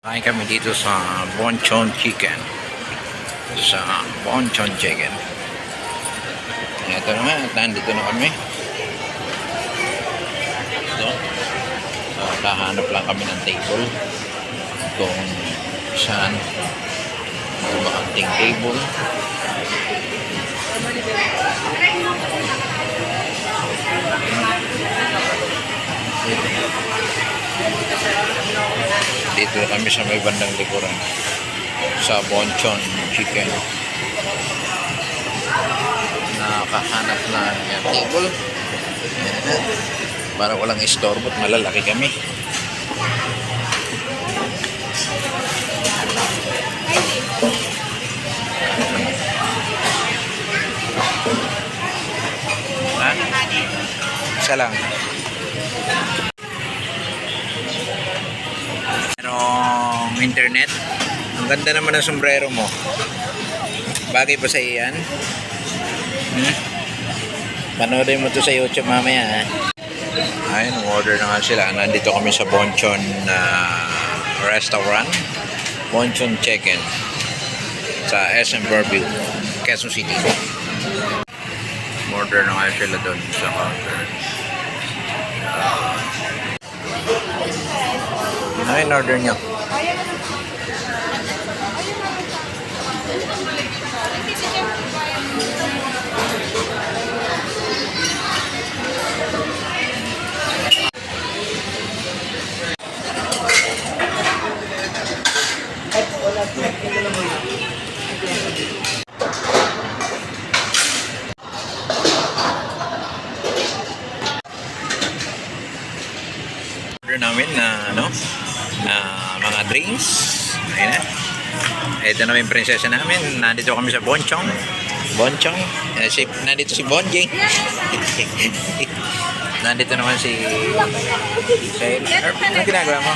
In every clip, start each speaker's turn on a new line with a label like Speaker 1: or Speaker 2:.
Speaker 1: Kain kami dito sa Bonchon Chicken. Sa Bonchon Chicken. Ito na nga, nandito na kami. Ito. Kahanap lang kami ng table. Kung saan makanting table. Dito kami sa may bandang likuran sa Bonchon Chicken. Nakahanap na yung table para walang istorbo at malalaki kami. Isa lang. Merong internet. Ang ganda naman ng sombrero mo. Bagay ba sa iyan? Panoodin mo to sa YouTube mamaya. Ayun, order na nga sila. Nandito kami sa Bonchon restaurant. Bonchon Chicken. Sa SM Fairview, Quezon City. Order na nga sila doon sa counter. Ano yung order nyo? Order namin na mga drinks. Ayun na. Ito na yung prinsesa namin. Nandito kami sa Bonchon. Nandito si Bonjing. Nandito naman si Ano ginagawa mo?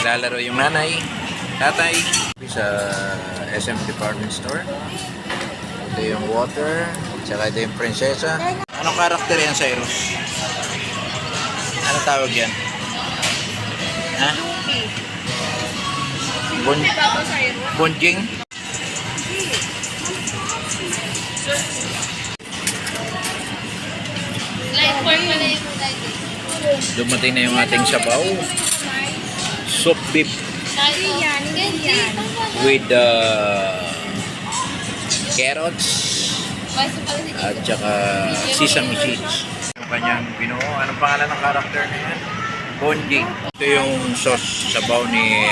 Speaker 1: Lalaro yung nanay, tatay. Sa SM Department Store. Ito yung water. Tsaka ito yung prinsesa. Anong karakter yan, Cyrus? Ano tawag yan? Ha? Bonjing? Dumating na yung ating sabaw. Soup beef with carrots at saka sesame seeds. Yung kanyang binuo. Anong pangalan ng karakter na yan? Bonjing. Ito yung sauce sabaw ni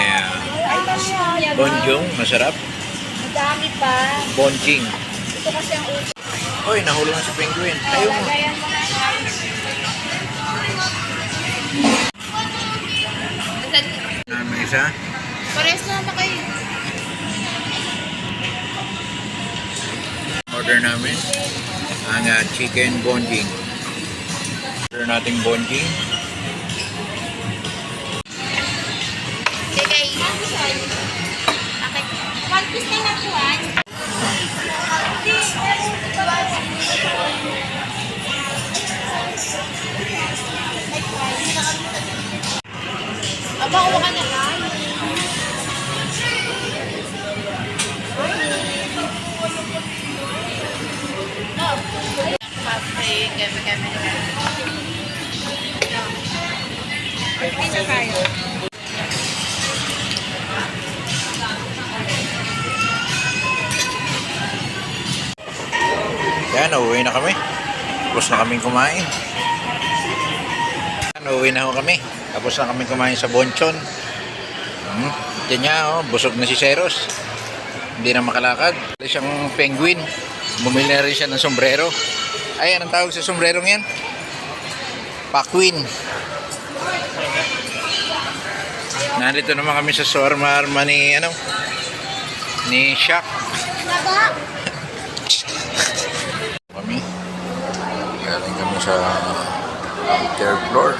Speaker 1: Bonjong. Masarap.
Speaker 2: Madami pa.
Speaker 1: Bonjing.
Speaker 2: Ito kasi ang uso.
Speaker 1: Uy, nahuli mo si Penguin. Ayaw mo. May isa?
Speaker 2: Pares na naman kayo.
Speaker 1: Order namin ang chicken bonjing. Order nating bonjing.
Speaker 2: Okay. One piece na nakuhan. Aba, kuha ka na lang. Cafe, kami. Pizza tayo.
Speaker 1: Yan, uuwi na kami. Tapos na kaming kumain. Uuwi na kami. Tapos na kaming kumain sa Bonchon. Diyan niya, busog na si Ceros. Hindi na makalakad. Siyang penguin. Bumili na rin siya ng sombrero. Ay, anong tawag sa sombrerong yan? Pakwin. Nandito naman kami sa shawarma ni Shaq. Galing kami sa third floor.